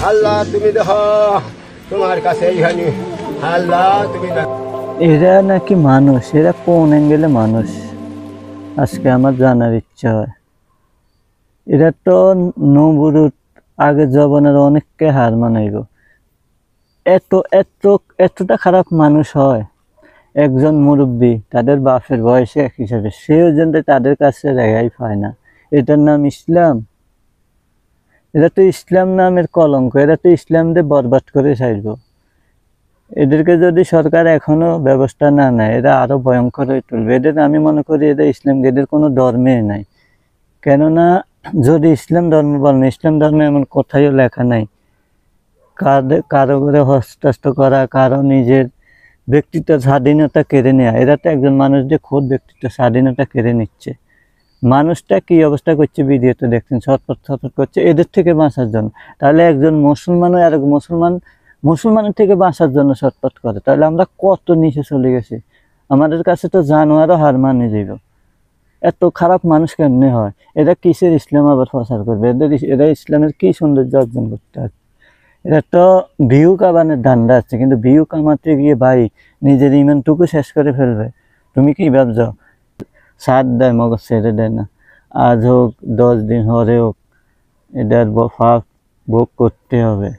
আল্লাহ তুমি দেখো তোমার কাছে এইখানে আল্লাহ তুমি দেখো। এরা নাকি মানুষ? এরা কোন অ্যাঙ্গেলে মানুষ আজকে আমার জানার ইচ্ছা হয়। এরা তো নবুরুত আগের জবানের অনেককে হার মানাইব। এত এত এতটা খারাপ মানুষ হয় একজন মুরব্বী তাদের বাপের বয়সে এক হিসাবে, সেও যেন তাদের কাছে রেহাই পায় না। এটার নাম ইসলাম? এরা তো ইসলাম নামের কলঙ্ক, এরা তো ইসলামদের বরবাদ করে ছাড়ব। এদেরকে যদি সরকার এখনো ব্যবস্থা না নেয় এরা আরো ভয়ঙ্কর হয়ে তুলবে। এদের আমি মনে করি এদের ইসলাম, এদের কোনো ধর্মে নাই। কেননা যদি ইসলাম ধর্ম বলেন, ইসলাম ধর্মে এমন কোথায়ও লেখা নাই কারো করে হস্তাস্ত করা, কারো নিজের ব্যক্তিত্ব স্বাধীনতা কেড়ে নেওয়া। এরা তো একজন মানুষদের খোদ ব্যক্তিত্ব স্বাধীনতা কেড়ে নিচ্ছে। মানুষটা কি অবস্থা করছে ভিডিওতে দেখছেন, ছটফট ছটফট করছে এদের থেকে বাঁচার জন্য। তাহলে একজন মুসলমানও আর এক মুসলমানের থেকে বাঁচার জন্য ছটফট করে, তাহলে আমরা কত নিচে চলে গেছি। আমাদের কাছে তো জানোয়ারও হার মানে যাইব। এত খারাপ মানুষ কেমনে হয়? এরা কিসের ইসলাম আবার প্রচার করবে? এরা ইসলামের কি সৌন্দর্য অর্জন করতে হবে? এরা তো ভিউ কামানোর ধান্দা আছে, কিন্তু ভিউ কামাতে গিয়ে ভাই নিজের ইমানটুকু শেষ করে ফেলবে। তুমি কি ভাবছো? সাথ দেয় মগজ ছেড়ে দেয় না। আজ হোক 10 দিন হরে হোক এটার ফাঁক ভোগ করতে হবে।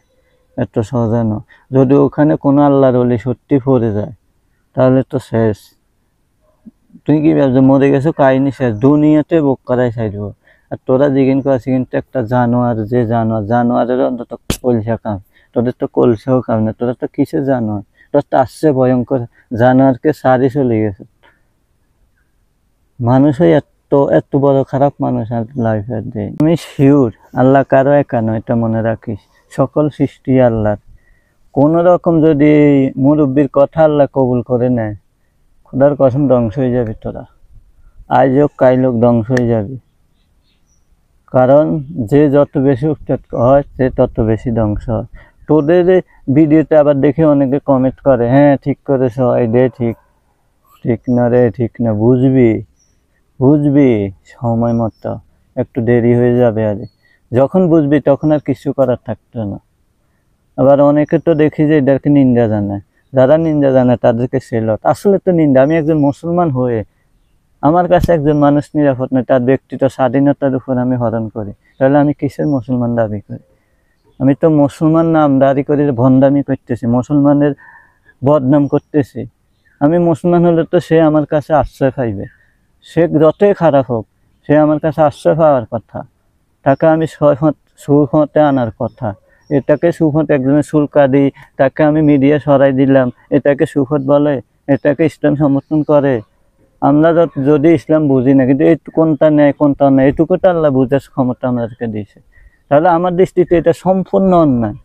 এত সহজে না। যদি ওখানে কোনো আল্লাহর ওলি সত্যি পড়ে যায় তাহলে তো শেষ। তুই কি ভাবছো মরে গেছো, কাহিনী শেষ, দুনিয়াতে ভোগ করাই চাইব। আর তোরা জিজ্ঞেস করছি কিন্তু একটা জানোয়ার, যে জানোয়ারের অন্তত কলসা খাম, তোদের তো কলসাও খাম না। তোরা তো কিসের জানোয়ার? তোর তো আসছে ভয়ঙ্কর জানোয়ারকে সারি চলে গেছে। মানুষ হয়ে এত এত বড় খারাপ মানুষ আর লাইফের দেয়। আমি শিওর আল্লাহ কারো একা নয়, এটা মনে রাখিস। সকল সৃষ্টি আল্লাহর। কোন রকম যদি মুরব্বীর কথা আল্লাহ কবুল করে নেয়, খোদার কসম ধ্বংস হয়ে যাবে তোরা। আজ হোক কাল হোক ধ্বংস হয়ে যাবে। কারণ যে যত বেশি উচ্চাট হয় সে তত বেশি ধ্বংস হয়। তোদের ভিডিওতে আবার দেখে অনেকে কমেন্ট করে, হ্যাঁ ঠিক করেছ, এই দে ঠিক, ঠিক না রে ঠিক না, বুঝবি সময় মতো, একটু দেরি হয়ে যাবে। আরে যখন বুঝবি তখন আর কিছু করার থাকতো না। আবার অনেকে তো দেখি যে এদেরকে নিন্দা জানায়, যারা নিন্দা জানায় তাদেরকে সেলত। আসলে তো নিন্দা। আমি একজন মুসলমান হয়ে আমার কাছে একজন মানুষ নিরাপদ নয়, তার ব্যক্তিগত স্বাধীনতার উপর আমি হরণ করি, তাহলে আমি কিসের মুসলমান দাবি করি? আমি তো মুসলমান নামদারি করে ভণ্ডামি করতেছি, মুসলমানের বদনাম করতেছি। আমি মুসলমান হলে তো সে আমার কাছে আশ্রয় পাইবে। সে যতই খারাপ হোক সে আমার কাছে আশ্রয় পাওয়ার কথা। তাকে আমি সুফতে আনার কথা। এটাকে সুফত, একজনের চুল কাটি তাকে আমি মিডিয়া সরাই দিলাম, এটাকে সুফত বলে? এটাকে ইসলাম সমর্থন করে? আমরা যদি ইসলাম বুঝি না, কিন্তু এই কোনটা নেয় কোনটা নেয় এটুকু তো আল্লাহ বুঝার ক্ষমতা আমাদেরকে দিয়েছে। তাহলে আমার দৃষ্টিতে এটা সম্পূর্ণ অন্যায়।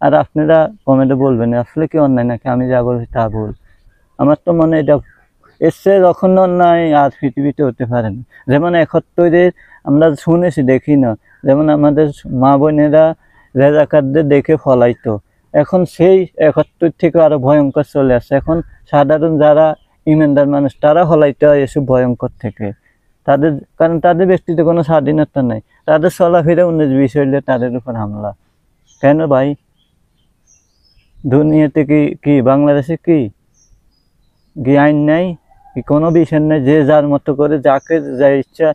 আর আপনারা কমেন্টে বলবেন আসলে কি অন্যায় নাকি আমি যা বলছি তা ভুল। আমার তো মনে এটা এসছে যখন অন্যায় আর পৃথিবীতে হতে পারে না। যেমন 71 আমরা শুনেছি, দেখি না, যেমন আমাদের মা বোনেরা রেজাকারদের দেখে ফলাইতো, এখন সেই 71 থেকে আরো ভয়ঙ্কর চলে আসছে। এখন সাধারণ যারা ইমানদার মানুষ তারা হলাইতে হয় এসব ভয়ঙ্কর থেকে। তাদের কারণ তাদের ব্যক্তিতে কোনো স্বাধীনতা নেই, তাদের চলাফেরা 19-20 হইলে তাদের উপর হামলা। কেন ভাই? দুনিয়াতে কি বাংলাদেশে কি আইন নাই? কি কোনো বিষয় নেই? যে যার মতো করে যাকে যা ইচ্ছা